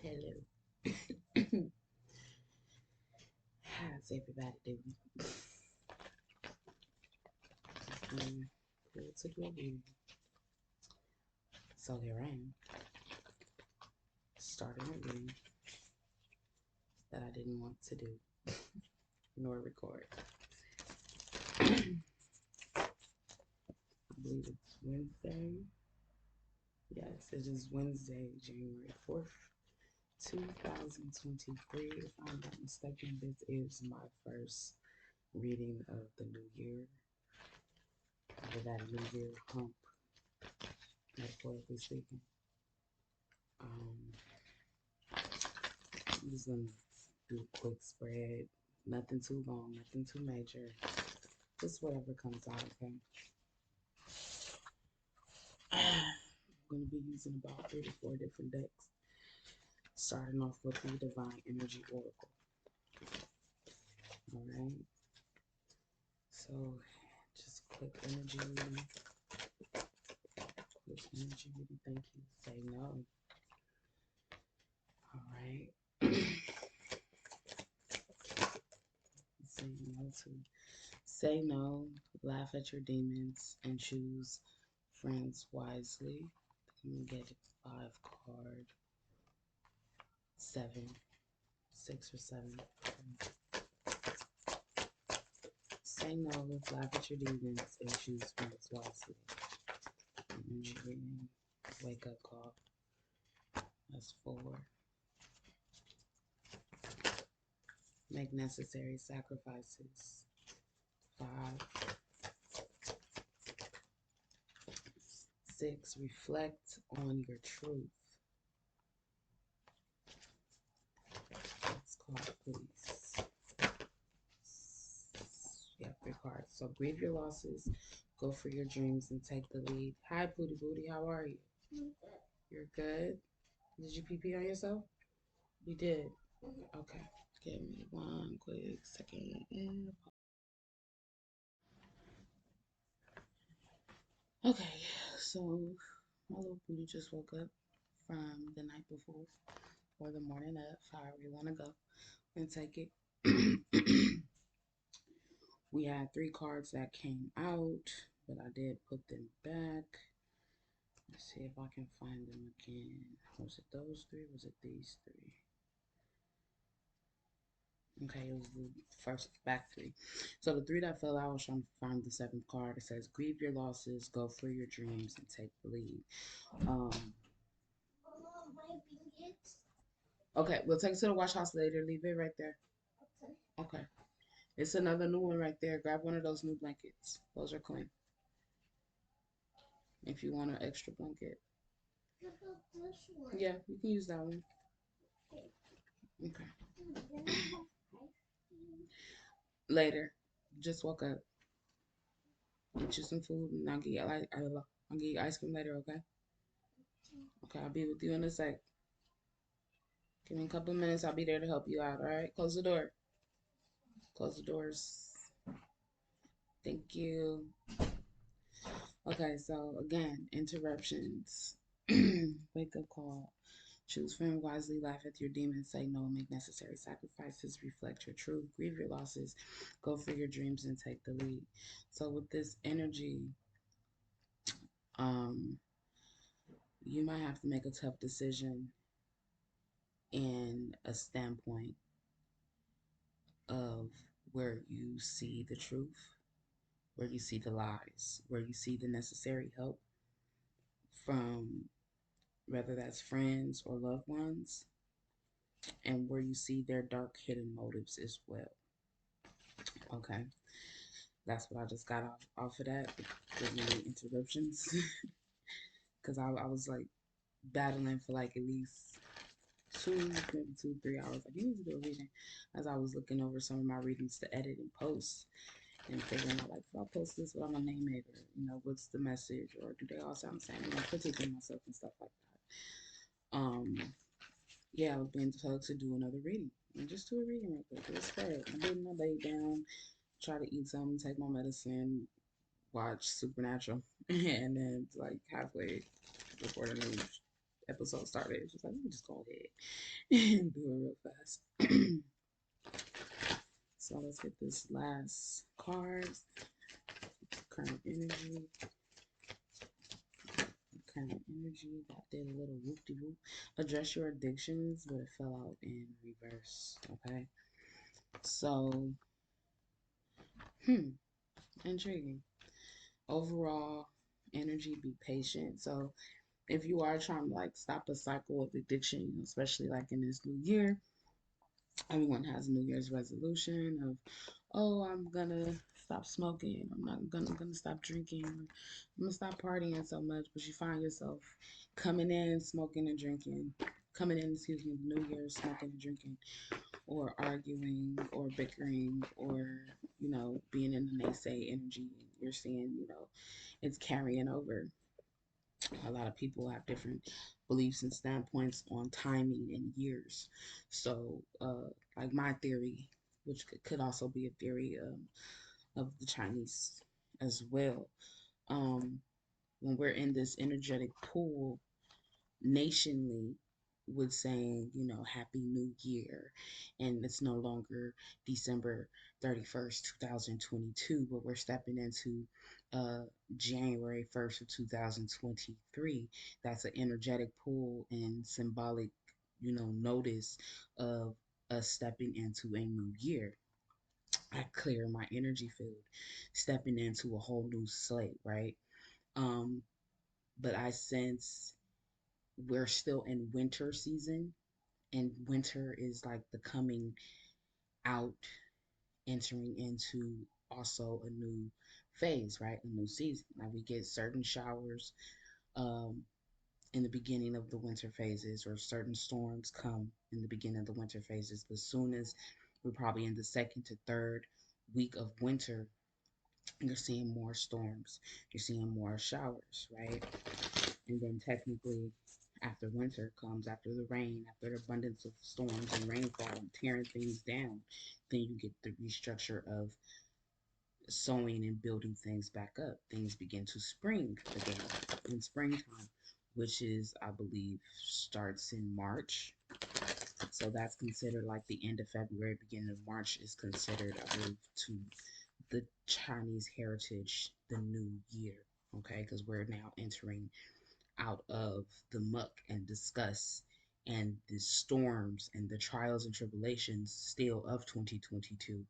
Hello. How's everybody doing? Cool to do a reading. So here I am, starting a reading that I didn't want to do nor record. I believe it's Wednesday. Yes, it is Wednesday, January 4th, 2023. If I'm not mistaken, this is my first reading of the new year. Of that new year hump, metaphorically speaking. I'm just gonna do a quick spread. Nothing too long, nothing too major. Just whatever comes out, okay? I'm gonna be using about 3 to 4 different decks. Starting off with the Divine Energy Oracle. Alright. So just quick energy reading. Quick energy reading, thank you. Say no. Alright. Say no to say no, laugh at your demons, and choose friends wisely. Let me get 5 card. 7. 6 or 7. Say no, laugh at your demons, and choose friends wisely. Energy reading. Wake up call. That's 4. Make necessary sacrifices. 5. 6. Reflect on your truth. Let's call police. Yeah, 3 cards. So grieve your losses, go for your dreams, and take the lead. Hi, Booty Booty. How are you? You're good. Did you pee pee on yourself? You did. Okay. Give me one quick second. Okay, so my little booty just woke up from the night before or the morning of, however you want to go and take it. We had 3 cards that came out, but I did put them back. Let's see if I can find them again. Was it those 3? Was it these 3? Okay, it was the first back 3. So the 3 that fell out, I was trying to find the 7th card. It says, grieve your losses, go for your dreams, and take the lead. Okay, we'll take it to the wash house later. Leave it right there. Okay. It's another new one right there. Grab one of those new blankets. Those are clean. If you want an extra blanket. Yeah, you can use that one. Okay. Later. Just woke up. Get you some food and I'll get you ice cream later, okay? Okay, I'll be with you in a sec. Give me a couple of minutes. I'll be there to help you out, alright? Close the door. Close the doors. Thank you. Okay, so again, interruptions. Wake up call. Choose friend wisely, laugh at your demons, say no, make necessary sacrifices, reflect your truth, grieve your losses, go for your dreams, and take the lead. So with this energy, um, you might have to make a tough decision in a standpoint of where you see the truth, where you see the lies, where you see the necessary help from whether that's friends or loved ones, and where you see their dark hidden motives as well. Okay, that's what I just got off of that. With many interruptions, because I was like battling for like at least 2, maybe 2, 3 hours. Like, you need to do a reading as I was looking over some of my readings to edit and post and figuring out like, if I post this, what I'm gonna name it, or what's the message, or do they all sound the same? Critiquing myself and stuff like that. Yeah, I was being told to do another reading. And just do a reading real quick. It's fair. I didn't. I laid down, try to eat something, take my medicine, watch Supernatural, and then like halfway before the new episode started. It's just like, let me just go ahead and do it real fast. So let's get this last card. Current energy. Current energy. That did a little whoop-de-whoop. Address your addictions, but it fell out in reverse. Okay. So, intriguing. Overall, energy, be patient. So, if you are trying to like stop the cycle of addiction, especially like in this new year, everyone has a New Year's resolution of, oh, I'm gonna stop smoking. I'm gonna stop drinking. I'm gonna stop partying so much. But you find yourself coming in smoking and drinking, coming in, excuse me, New Year's smoking and drinking, or arguing, or bickering, or being in the naysay energy. You're seeing, it's carrying over. A lot of people have different beliefs and standpoints on timing and years. So, like my theory, which could also be a theory of the Chinese as well, um, when we're in this energetic pool nationally with saying, Happy New Year, and it's no longer December 31st, 2022, but we're stepping into uh, January 1st of 2023. That's an energetic pull and symbolic, notice of us stepping into a new year. I clear my energy field, stepping into a whole new slate, right? Um, but I sense we're still in winter season, and winter is like the coming out, entering into also a new phase, right? A new season. Like we get certain showers um, in the beginning of the winter phases, or certain storms come in the beginning of the winter phases. But as soon as we're probably in the second to third week of winter, you're seeing more storms, you're seeing more showers, right? And then technically, after winter comes, after the rain, after the abundance of storms and rainfall and tearing things down, then you get the restructure of sowing and building things back up. Things begin to spring again in springtime, which is, I believe, starts in March. So that's considered like the end of February, beginning of March is considered, I believe, to the Chinese heritage, the new year. Okay, because we're now entering out of the muck and disgust and the storms and the trials and tribulations still of 2022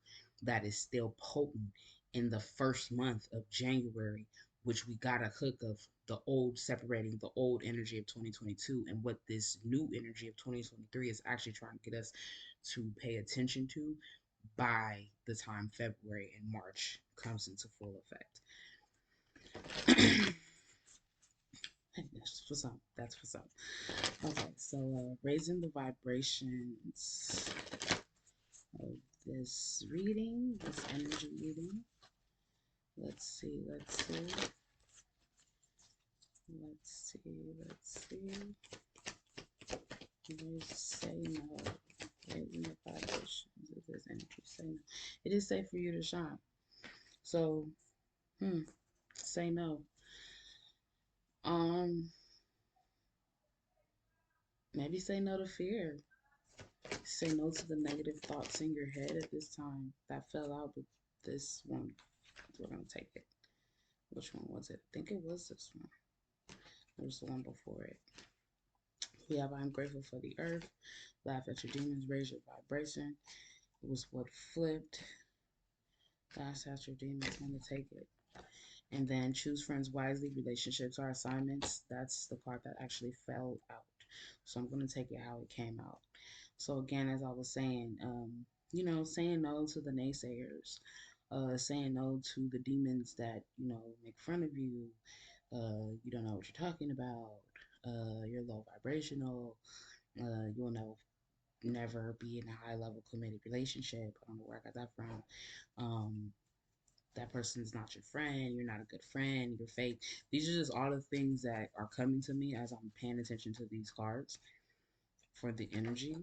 that is still potent in the first month of January, which we got a hook of the old, separating the old energy of 2022 and what this new energy of 2023 is actually trying to get us to pay attention to by the time February and March comes into full effect. That's for some. That's for some. Okay, so raising the vibrations of this reading, this energy reading. Let's see. Let's see. Let's see. Let's see. Say no. Raising the vibrations of this energy. Say no. It is safe for you to shine. So, say no. Um, Maybe say no to fear. Say no to the negative thoughts in your head at this time. That fell out, but this one, we're going to take it. Which one was it? I think it was this one. There was the one before it. We have I'm grateful for the earth. Laugh at your demons. Raise your vibration. It was what flipped. Laugh at your demons. I'm going to take it. And then choose friends wisely. Relationships are assignments. That's the part that actually fell out. So I'm going to take it how it came out. So again, as I was saying, saying no to the naysayers, saying no to the demons that, make fun of you. You don't know what you're talking about. You're low vibrational. You'll never be in a high level committed relationship. I don't know where I got that from. That person's not your friend. You're not a good friend. You're fake. These are just all the things that are coming to me as I'm paying attention to these cards for the energy.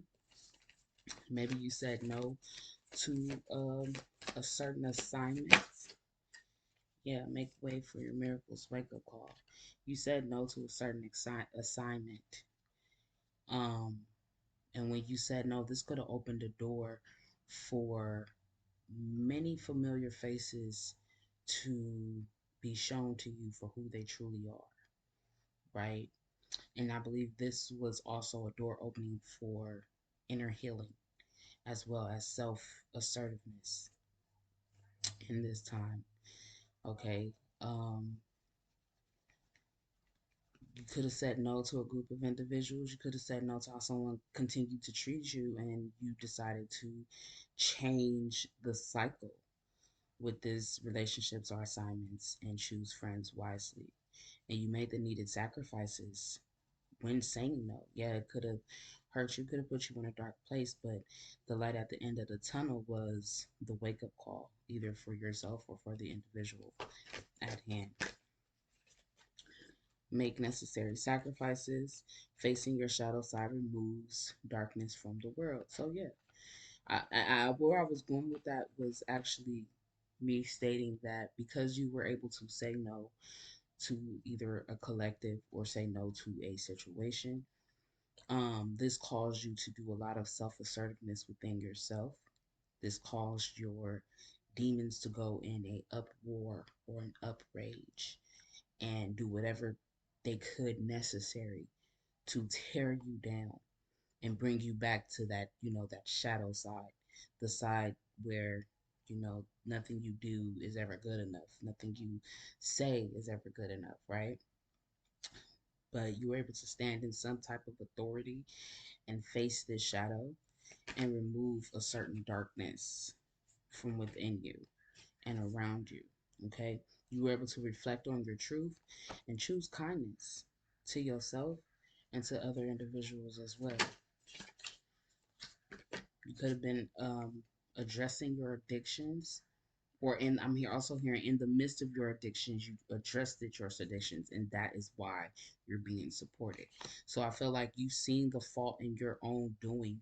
Maybe you said no to a certain assignment. Yeah, make way for your miracles. Wake up call. You said no to a certain assignment. Um, and when you said no, this could have opened the door for many familiar faces to be shown to you for who they truly are, right? And I believe this was also a door opening for inner healing as well as self assertiveness in this time. Okay. Um, you could have said no to a group of individuals. You could have said no to how someone continued to treat you, and you decided to change the cycle with these relationships or assignments and choose friends wisely. And you made the needed sacrifices when saying no. Yeah, it could have hurt you, could have put you in a dark place, but the light at the end of the tunnel was the wake up call, either for yourself or for the individual at hand. Make necessary sacrifices. Facing your shadow side removes darkness from the world. So yeah, where I was going with that was actually me stating that because you were able to say no to either a collective or say no to a situation, this caused you to do a lot of self assertiveness within yourself. This caused your demons to go in a uproar or an uprage and do whatever they could necessary to tear you down and bring you back to that, that shadow side, the side where, nothing you do is ever good enough, nothing you say is ever good enough, right? But you were able to stand in some type of authority and face this shadow and remove a certain darkness from within you and around you. Okay? You were able to reflect on your truth and choose kindness to yourself and to other individuals as well. You could have been addressing your addictions, or I'm here also hearing in the midst of your addictions, you addressed your addictions, and that is why you're being supported. So I feel like you've seen the fault in your own doing.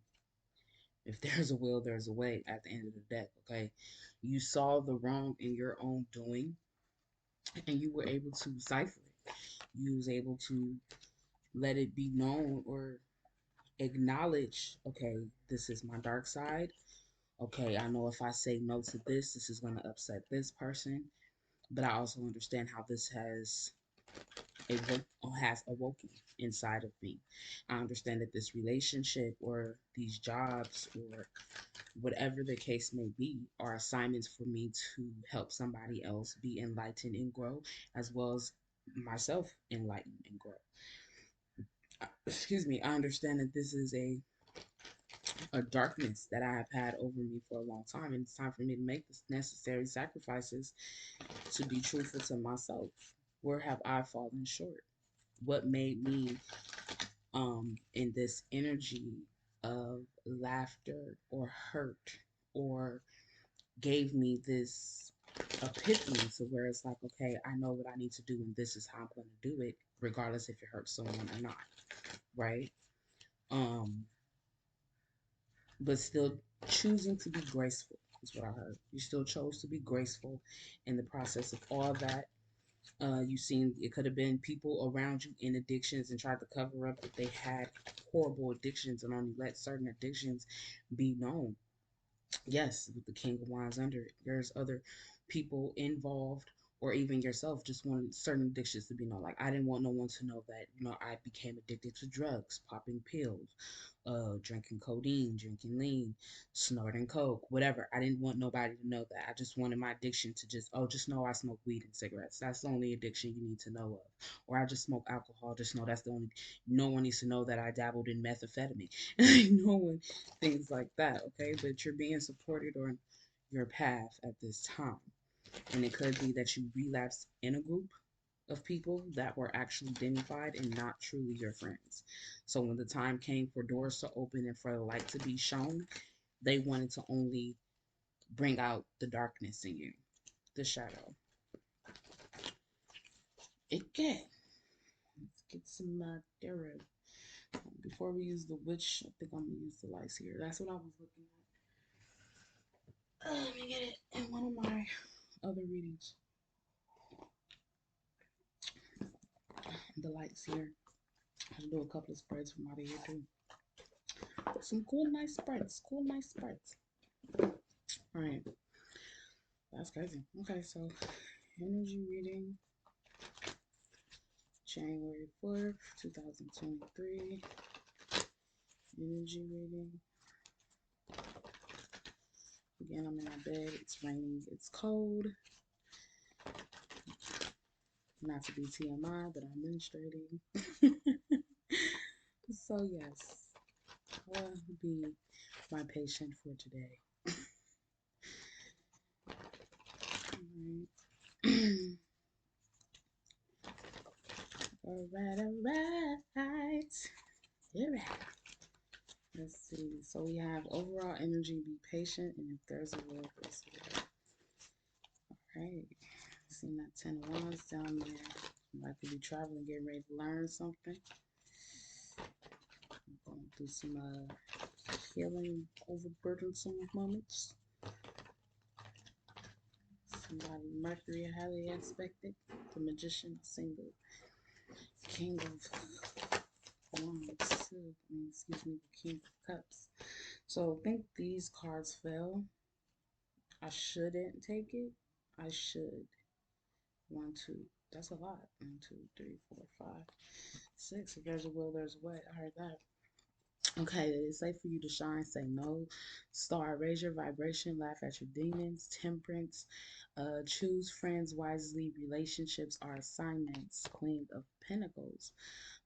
If there's a will, there's a way at the end of the day, okay? You saw the wrong in your own doing and you were able to cipher it. You was able to let it be known or acknowledge, okay, this is my dark side. Okay, I know if I say no to this, this is going to upset this person. But I also understand how this has awoken inside of me. I understand that this relationship or these jobs or whatever the case may be, are assignments for me to help somebody else be enlightened and grow, as well as myself enlighten and grow. Excuse me, I understand that this is a darkness that I have had over me for a long time, and it's time for me to make the necessary sacrifices to be truthful to myself. Where have I fallen short? What made me in this energy of laughter or hurt, or gave me this epiphany to where it's like, okay, I know what I need to do, and this is how I'm going to do it, regardless if it hurts someone or not, right? Um, but still choosing to be graceful is what I heard. You still chose to be graceful in the process of all that. You seen it could have been people around you in addictions and tried to cover up that they had horrible addictions and only let certain addictions be known. Yes, with the King of Wands under it, there's other people involved, or even yourself just wanted certain addictions to be known. Like I didn't want no one to know that I became addicted to drugs, popping pills, drinking codeine, drinking lean, snorting coke, whatever. I didn't want nobody to know that. I just wanted my addiction to just know I smoke weed and cigarettes. That's the only addiction you need to know of. Or I just smoke alcohol. Just know that's the only. No one needs to know that I dabbled in methamphetamine. No one, things like that. Okay, but you're being supported on your path at this time, and it could be that you relapse in a group of people that were actually dignified and not truly your friends. So when the time came for doors to open and for the light to be shown, they wanted to only bring out the darkness in you, the shadow. Okay, let's get some tarot. Before we use the witch, I think I'm gonna use the lights here. That's what I was looking at. Let me get it in one of my other readings. The lights here. I'll do a couple of spreads from out of here too. Some cool, nice spreads. Cool, nice spreads. All right. That's crazy. Okay, so energy reading January 4th, 2023. Energy reading. Again, I'm in my bed. It's raining. It's cold. Not to be TMI, but I'm menstruating. So, yes, I'll be my patient for today. All right, all right. All right. Let's see. So we have overall energy, be patient, and if there's a will, there's a way. All right. Seeing that 10 of Wands down there. I could be traveling, getting ready to learn something. Going through some healing, overburdensome moments. Somebody Mercury highly aspected. The Magician, single. King of Wands, excuse me, the King of Cups. So I think these cards fell. I shouldn't take it. I should. One, two. That's a lot. 1, 2, 3, 4, 5, 6. If there's a will, there's a way. I heard that. Okay, it is safe for you to shine. Say no. Star, raise your vibration. Laugh at your demons. Temperance. Choose friends wisely. Relationships are assignments. Queen of Pentacles.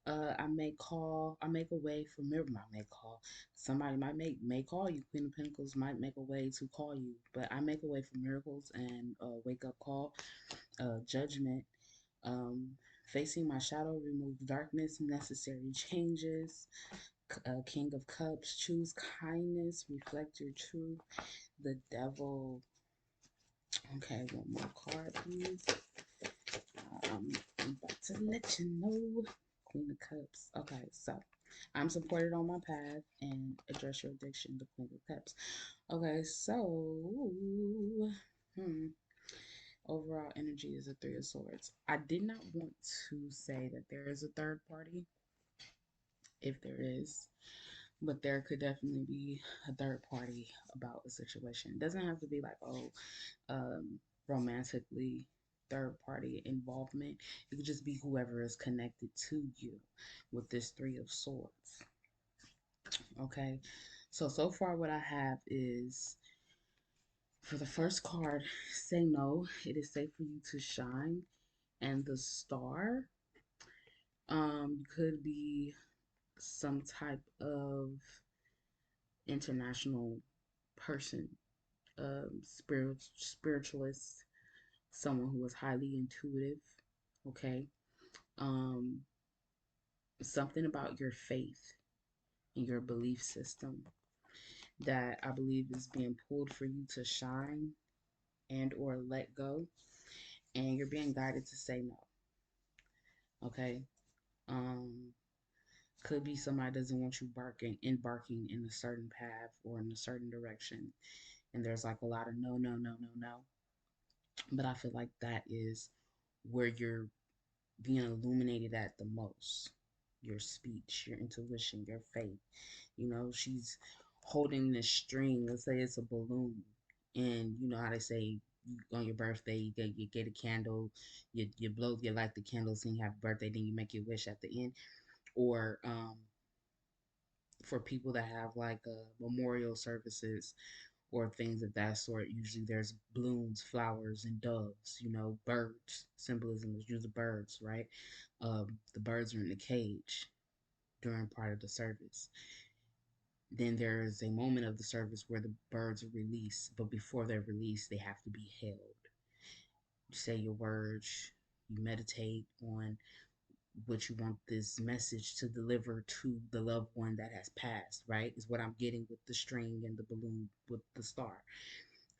I make a way for miracle. I may call. Somebody may call you. Queen of Pentacles might make a way to call you, but I make a way for miracles and wake up call, judgment. Um, Facing my shadow, remove darkness, necessary changes. King of Cups, choose kindness, reflect your truth. The Devil. Okay, one more card, please. I'm about to let you know. Queen of Cups. Okay, so I'm supported on my path and address your addiction, the Queen of Cups. Okay, so overall energy is a Three of Swords. I did not want to say that there is a third party, if there is, but there could definitely be a third party about a situation. It doesn't have to be like, romantically third party involvement. It could just be whoever is connected to you with this Three of Swords. Okay, so far what I have is for the first card, say no. It is safe for you to shine, and the Star could be some type of international person, spiritualist, someone who is highly intuitive. Okay, um, something about your faith and your belief system that I believe is being pulled for you to shine and or let go, and you're being guided to say no. Okay, um, could be somebody doesn't want you embarking in a certain path or in a certain direction, and there's like a lot of no, no, no, no, no. But I feel like that is where you're being illuminated at the most. Your speech, your intuition, your faith. You know, she's holding this string. Let's say it's a balloon, and you know how they say on your birthday you get a candle, you blow, you light the candles, and you have a birthday, then you make your wish at the end. Or for people that have like memorial services or things of that sort, usually there's balloons, flowers, and doves. You know, birds. Symbolism is usually birds, right? The birds are in the cage during part of the service. Then there is a moment of the service where the birds are released, but before they're released, they have to be held. You say your words, you meditate on what you want this message to deliver to the loved one that has passed, right? Is what I'm getting with the string and the balloon with the star.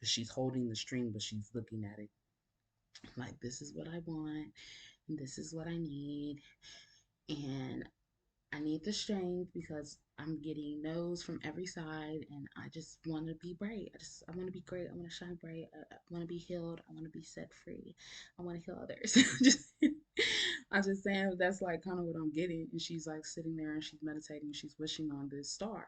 She's holding the string, but she's looking at it like, this is what I want, and this is what I need, and I need the strength because I'm getting no's from every side, and I just want to be bright. I want to be great. I want to shine bright. I want to be healed. I want to be set free. I want to heal others. Just I'm just saying that's like kind of what I'm getting. And she's like sitting there and she's meditating. She's wishing on this star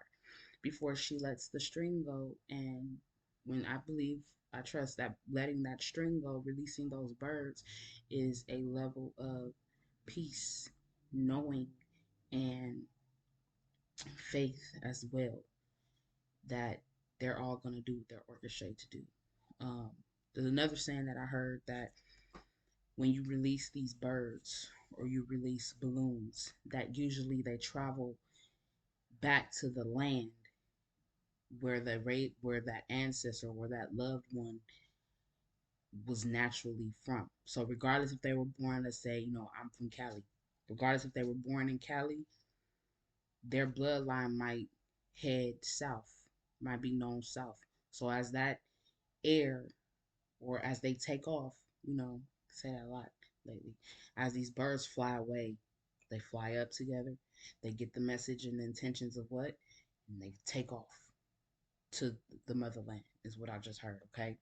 before she lets the string go. And when I believe, I trust that letting that string go, releasing those birds, is a level of peace, knowing, and faith as well that they're all going to do what they're orchestrated to do. Um, there's another saying that I heard that when you release these birds or you release balloons, that usually they travel back to the land where where that ancestor or that loved one was naturally from. So regardless if they were born, let's say, I'm from Cali. Regardless if they were born in Cali, their bloodline might head south, might be known south. So as that air or as they take off, say that a lot lately. As these birds fly away, they fly up together, they get the message and the intentions of what, and they take off to the motherland, is what I just heard, okay?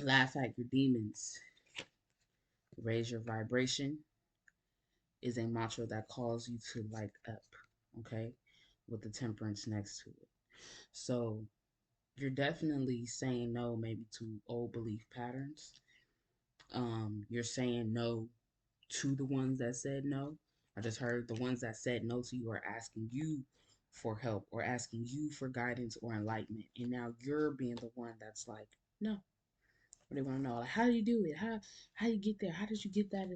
Laugh at your demons, raise your vibration is a mantra that calls you to light up, okay? With the temperance next to it. So you're definitely saying no, maybe to old belief patterns. You're saying no to the ones that said no. I just heard the ones that said no to you are asking you for help or asking you for guidance or enlightenment. And now you're being the one that's like, no. Or they want to know, like, how do you do it? How you get there? How did you get that?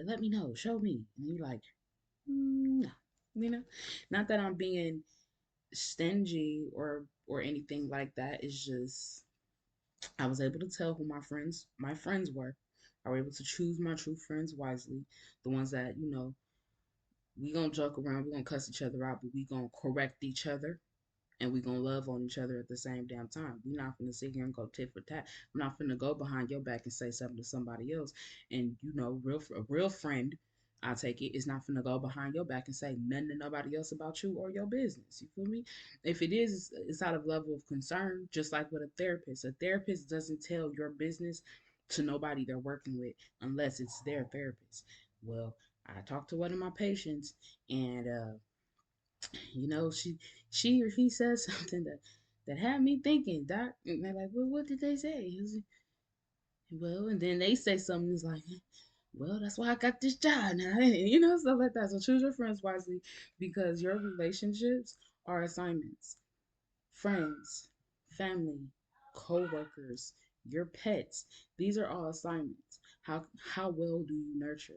Let me know. Show me. And you're like, no. Not that I'm being stingy or anything like that. It's just I was able to tell who my friends were. I was able to choose my true friends wisely. The ones that, we gonna joke around, we gonna cuss each other out, but we gonna correct each other and we gonna love on each other at the same damn time. We're not gonna sit here and go tit for tat. I'm not gonna go behind your back and say something to somebody else. And a real friend, I take it, is not gonna go behind your back and say nothing to nobody else about you or your business. You feel me? If it is, it's out of level of concern, just like with a therapist. A therapist doesn't tell your business to nobody they're working with unless it's their therapist. Well, I talked to one of my patients, and she or he said something that had me thinking, doc. And they're like, well, what did they say? Well, and then they say something that's like, well, that's why I got this job now. Stuff like that. So choose your friends wisely because your relationships are assignments. Friends, family, co-workers, your pets. These are all assignments. How well do you nurture?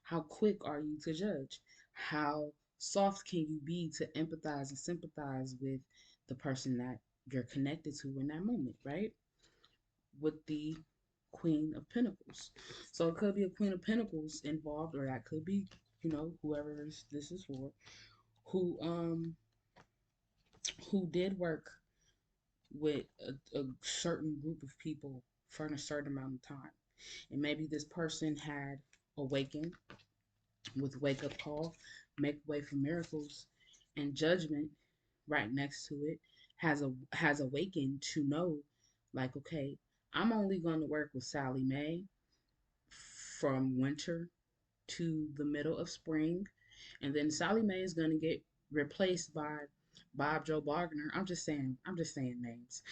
How quick are you to judge? How soft can you be to empathize and sympathize with the person that you're connected to in that moment, right? With the Queen of Pentacles. So it could be a Queen of Pentacles involved, or that could be, whoever this is for, who who did work with a certain group of people for a certain amount of time. And maybe this person had awakened with wake up call, make way for miracles, and judgment right next to it has awakened to know, like, okay, I'm only going to work with Sally Mae from winter to the middle of spring, and then Sally Mae is going to get replaced by Bob Joe Wagner. I'm just saying names.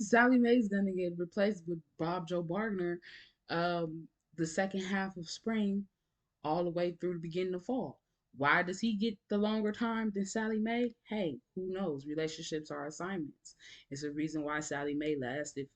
Sally Mae is going to get replaced with Bob Joe Wagner the second half of spring all the way through the beginning of fall. Why does he get the longer time than Sally Mae? Hey, who knows? Relationships are assignments. It's a reason why Sally Mae lasted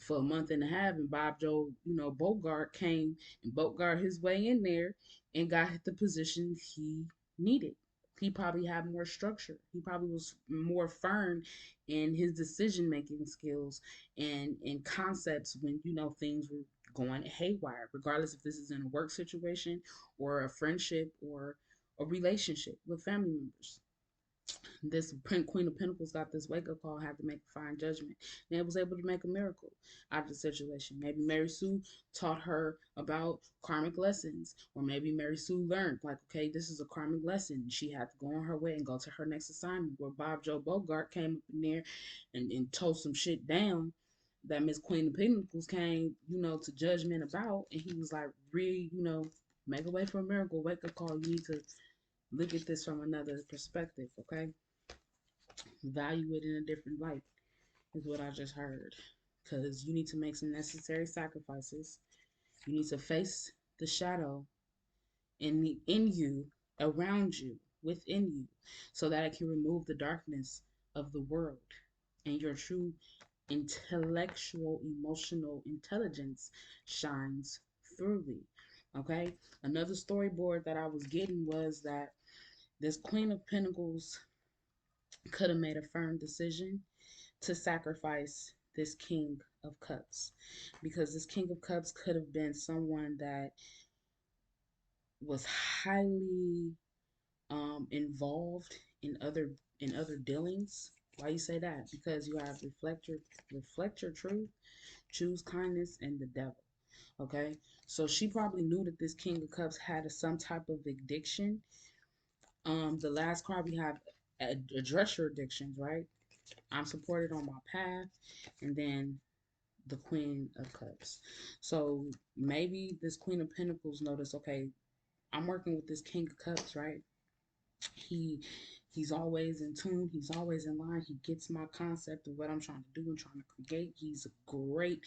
for a month and a half, and Bob Joe, Bogart came and Bogart his way in there and got the position he needed. He probably had more structure. He probably was more firm in his decision making skills and in concepts when things were going haywire, regardless if this is in a work situation or a friendship or a relationship with family members. This Queen of Pentacles got this wake up call, had to make a fine judgment, and was able to make a miracle out of the situation. Maybe Mary Sue taught her about karmic lessons, or maybe Mary Sue learned, like, okay, this is a karmic lesson. She had to go on her way and go to her next assignment. Where Bob Joe Bogart came up in there and tore some shit down. that Miss Queen of Pentacles came, to judgment about, and he was like, make a way for a miracle, wake up call. You need to look at this from another perspective, okay? Value it in a different light, is what I just heard. Because you need to make some necessary sacrifices. You need to face the shadow in you, around you, within you, so that it can remove the darkness of the world, and your true intellectual, emotional intelligence shines throughly. Okay. Another storyboard that I was getting was that this Queen of Pentacles could have made a firm decision to sacrifice this King of Cups, because this King of Cups could have been someone that was highly involved in other dealings. Why you say that? Because you have reflect your truth, choose kindness, and the devil. Okay, so she probably knew that this King of Cups had some type of addiction. The last card we have, address your addictions, right? I'm supported on my path, and then the Queen of Cups. So maybe this Queen of Pentacles noticed, okay, I'm working with this King of Cups, right? He he's always in tune. He's always in line. He gets my concept of what I'm trying to do and trying to create. He's a great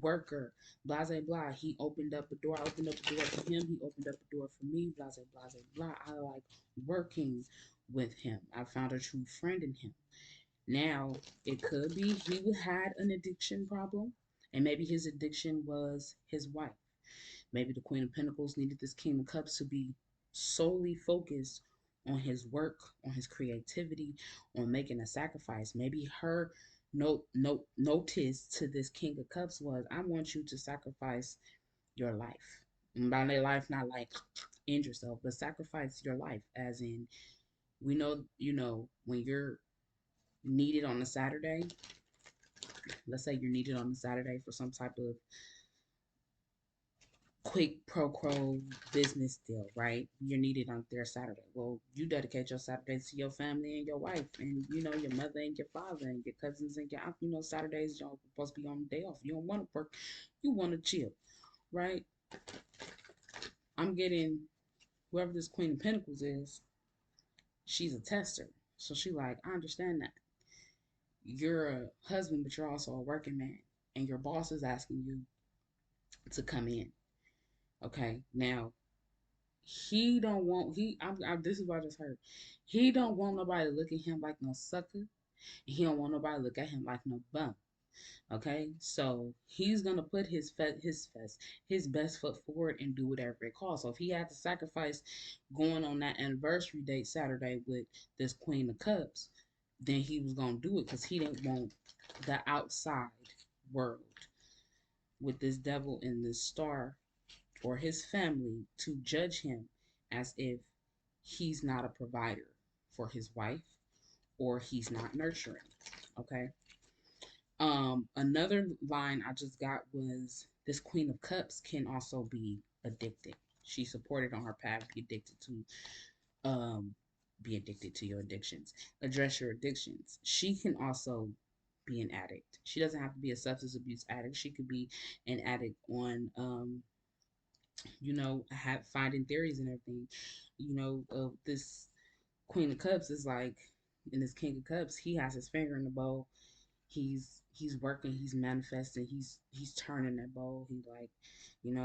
worker. Blah blah blah. He opened up a door. I opened up a door for him. He opened up a door for me. Blah blah blah blah. I like working with him. I found a true friend in him. Now it could be he had an addiction problem, and maybe his addiction was his wife. Maybe the Queen of Pentacles needed this King of Cups to be solely focused on his work, on his creativity, on making a sacrifice. Maybe her notice to this King of Cups was, I want you to sacrifice your life. And by their life, not like end yourself, but sacrifice your life. As in, we know, when you're needed on a Saturday, let's say you're needed on a Saturday for some type of quick pro quo business deal, right? You're needed on their Saturday. Well, you dedicate your Saturdays to your family and your wife, and your mother and your father and your cousins and your aunt. Saturdays y'all supposed to be on the day off. You don't want to work, you want to chill, right? I'm getting whoever this Queen of Pentacles is. She's a tester, so she like, I understand that you're a husband, but you're also a working man, and your boss is asking you to come in. Okay, now he don't want this is what I just heard. He don't want nobody to look at him like no sucker. He don't want nobody to look at him like no bum. Okay, so he's gonna put his best foot forward and do whatever it costs. So if he had to sacrifice going on that anniversary date Saturday with this Queen of Cups, then he was gonna do it because he didn't want the outside world with this devil and this star or his family to judge him as if he's not a provider for his wife or he's not nurturing. Okay. Another line I just got was, this Queen of Cups can also be addicted. She's supported on her path, um be addicted to your addictions. Address your addictions. She can also be an addict. She doesn't have to be a substance abuse addict. She could be an addict on have finding theories and everything. This Queen of Cups is like, in this King of Cups, he has his finger in the bowl. He's working, he's manifesting, he's turning that bowl. He like,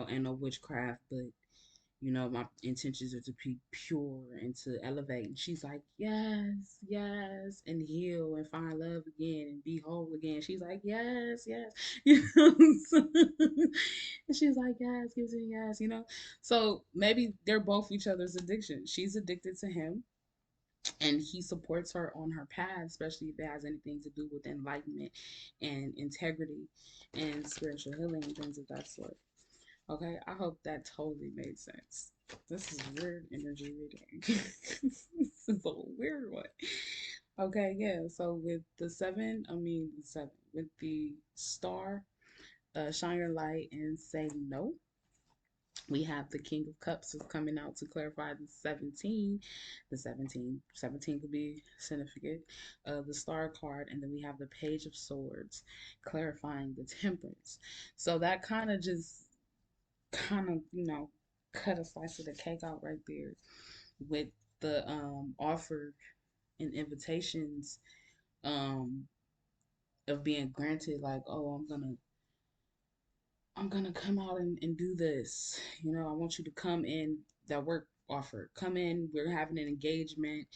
ain't no witchcraft, but my intentions are to be pure and to elevate. And she's like, yes, yes, and heal and find love again and be whole again. She's like, yes, yes, and she's like, yes, gives it yes, So maybe they're both each other's addiction. She's addicted to him, and he supports her on her path, especially if it has anything to do with enlightenment and integrity and spiritual healing and things of that sort. Okay, I hope that totally made sense. This is weird energy reading. This is a weird one. Okay, yeah. So with with the star, shine your light and say no. We have the King of Cups is coming out to clarify the 17. The 17 could be significant. The Star card, and then we have the Page of Swords, clarifying the Temperance. So that kind of just kind of cut a slice of the cake out right there with the offer and invitations um of being granted, like, oh, I'm gonna come out and do this. I want you to come in. That work offer. Come in. We're having an engagement.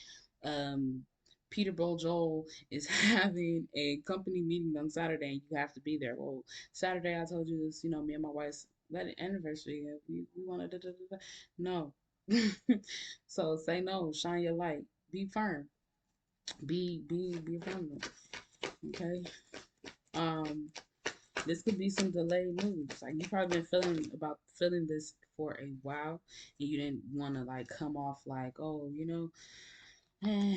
Um, Peter Joel is having a company meeting on Saturday, and you have to be there. Well, Saturday I told you this. Me and my wife's wedding anniversary. We wanted to. No. So say no. Shine your light. Be firm. Be firm. Okay. Um, this could be some delayed news. Like you probably been feeling this for a while, and you didn't want to like come off like, oh, eh,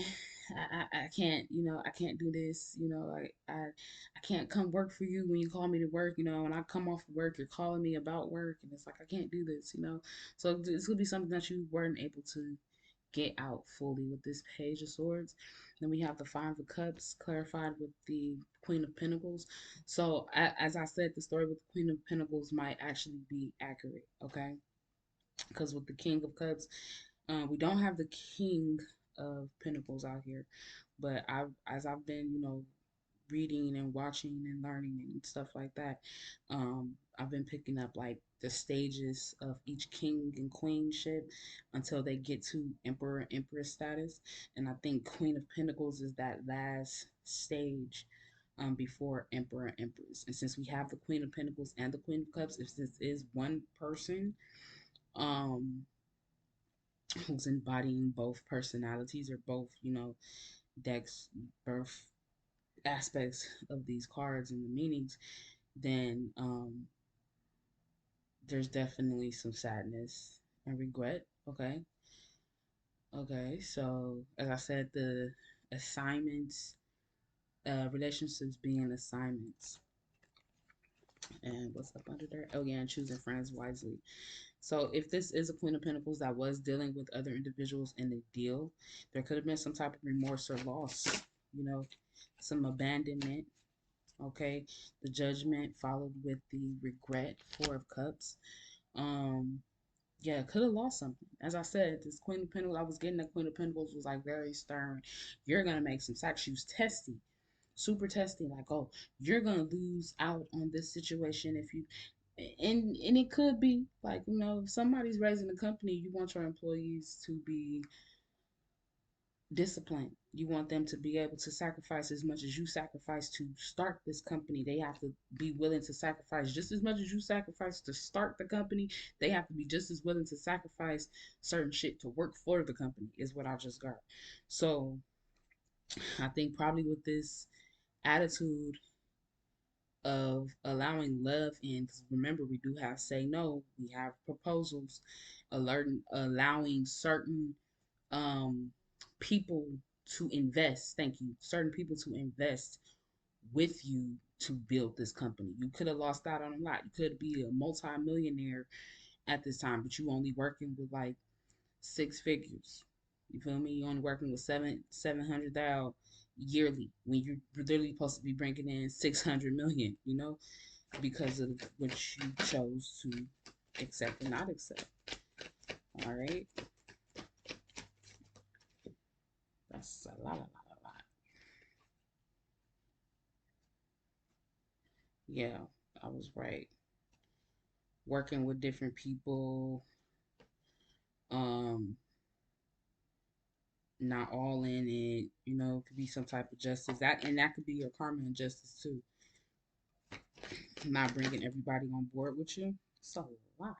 I can't, I can't do this, like I can't come work for you when you call me to work, when I come off of work, you're calling me about work, and it's like I can't do this. So this could be something that you weren't able to get out fully with this Page of Swords. Then we have the Five of Cups clarified with the Queen of Pentacles. So, as I said, the story with the Queen of Pentacles might actually be accurate, okay? Because with the King of Cups, we don't have the King of Pentacles out here, but as I've been, reading and watching and learning and stuff like that, I've been picking up like the stages of each king and queenship until they get to emperor and empress status. And I think Queen of Pentacles is that last stage before emperor and empress. And since we have the Queen of Pentacles and the Queen of Cups, if this is one person um, who's embodying both personalities or both, decks, birth aspects of these cards and the meanings, then there's definitely some sadness and regret. Okay. Okay. So, as I said, the assignments, relationships being assignments. And what's up under there? Oh, yeah, and choosing friends wisely. So, if this is a Queen of Pentacles that was dealing with other individuals in the deal, there could have been some type of remorse or loss, some abandonment. Okay, the Judgment followed with the regret, Four of Cups. Um, yeah, could have lost something. As I said, this Queen of Pentacles, I was getting that Queen of Pentacles was like very stern. You're gonna make some sacrifices. She was testy, super testy. Like, oh, you're gonna lose out on this situation if you. And it could be like, if somebody's raising a company, you want your employees to be discipline. You want them to be able to sacrifice as much as you sacrifice to start this company. They have to be willing to sacrifice just as much as you sacrifice to start the company. They have to be just as willing to sacrifice certain shit to work for the company, is what I just got. So I think probably with this attitude of allowing love in, because remember, we do have say no, we have proposals, allowing certain um people to invest, thank you, certain people to invest with you to build this company. You could have lost out on a lot. You could be a multi-millionaire at this time, but you only working with like six figures. You feel me? You only working with 700,000 yearly when you're literally supposed to be bringing in 600 million, because of what you chose to accept and not accept. All right. That's a lot. Yeah, I was right. Working with different people, um, not all in it, could be some type of justice. That could be your karma and justice too. Not bringing everybody on board with you. It's a lot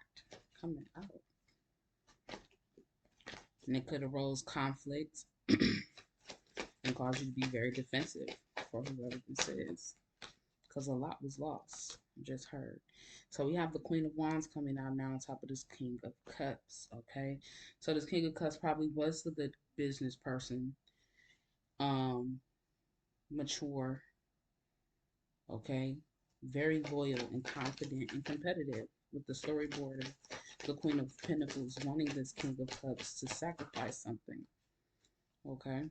coming out. And it could arouse conflict and cause you to be very defensive for whoever this is. Because a lot was lost. Just heard. So we have the Queen of Wands coming out now on top of this King of Cups. Okay. So this King of Cups probably was the good business person. Mature. Okay. Very loyal and confident and competitive with the storyboard the Queen of Pentacles wanting this King of Cups to sacrifice something. Okay.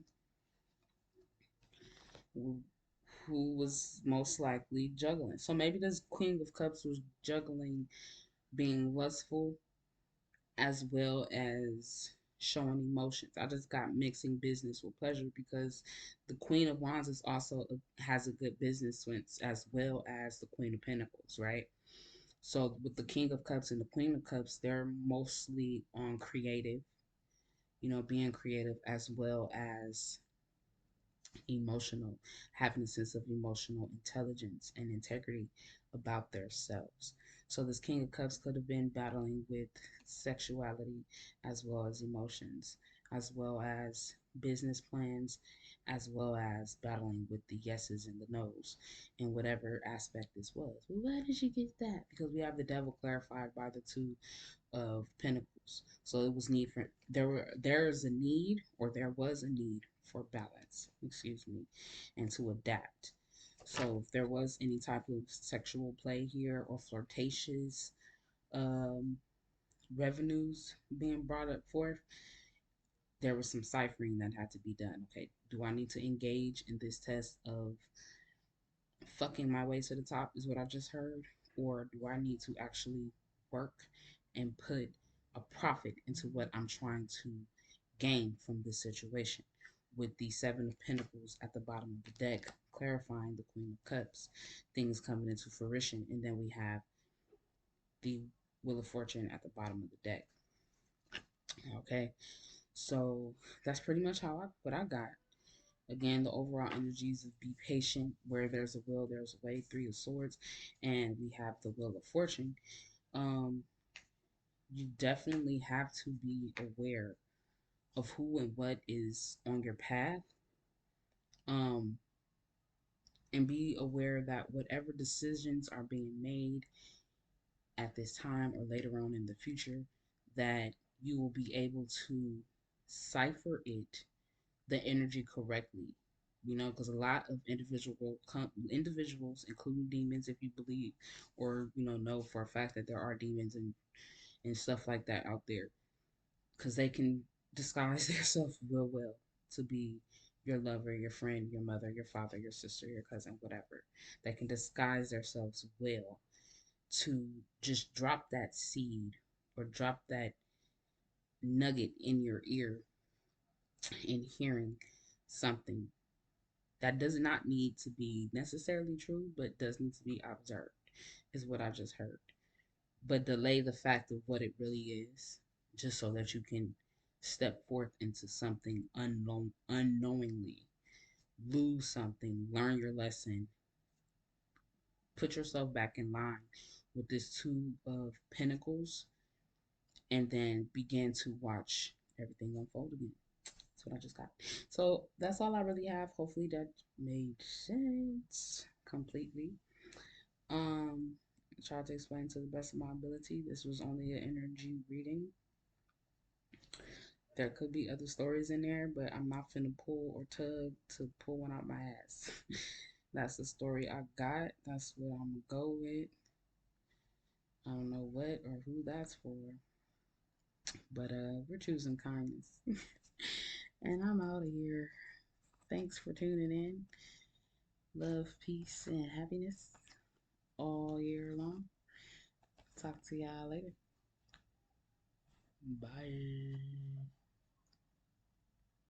Who was most likely juggling. So maybe this Queen of Cups was juggling being lustful as well as showing emotions. I just got mixing business with pleasure because the Queen of Wands is also has a good business sense as well as the Queen of Pentacles, right? So with the King of Cups and the Queen of Cups, they're mostly on creative, being creative as well as emotional, having a sense of emotional intelligence and integrity about themselves. So this King of Cups could have been battling with sexuality as well as emotions, as well as business plans, as well as battling with the yeses and the nos in whatever aspect this was. Well, why did you get that? Because we have the devil clarified by the two of Pentacles. So it was need for there was a need for balance, excuse me, and to adapt. So if there was any type of sexual play here or flirtatious um, revenues being brought up forth, there was some ciphering that had to be done. Okay, do I need to engage in this test of fucking my way to the top is what I just heard, or do I need to actually work and put a profit into what I'm trying to gain from this situation? With the Seven of Pentacles at the bottom of the deck, clarifying the Queen of Cups, things coming into fruition, and then we have the Wheel of Fortune at the bottom of the deck. Okay, so that's pretty much what I got. Again, the overall energies of be patient. Where there's a will, there's a way. Three of Swords, and we have the Wheel of Fortune. Um, you definitely have to be aware of who and what is on your path. Um, and be aware that whatever decisions are being made at this time or later on in the future, that you will be able to cipher the energy correctly. Because a lot of individuals, including demons, if you believe or know for a fact that there are demons and stuff like that out there, because they can disguise themselves real well to be your lover, your friend, your mother, your father, your sister, your cousin, whatever. They can disguise themselves well to just drop that seed or drop that nugget in your ear in hearing something that does not need to be necessarily true, but does need to be observed, is what I just heard. But delay the fact of what it really is, just so that you can step forth into something unknowingly, lose something, learn your lesson, put yourself back in line with this Two of Pentacles, and then begin to watch everything unfold again. That's what I just got. So that's all I really have. Hopefully that made sense completely. Try to explain to the best of my ability. This was only an energy reading. There could be other stories in there, but I'm not finna pull or tug to pull one out my ass. That's the story I got. That's what I'm gonna go with. I don't know what or who that's for, but we're choosing kindness. And I'm out of here. Thanks for tuning in. Love, peace, and happiness all year long. Talk to y'all later. Bye.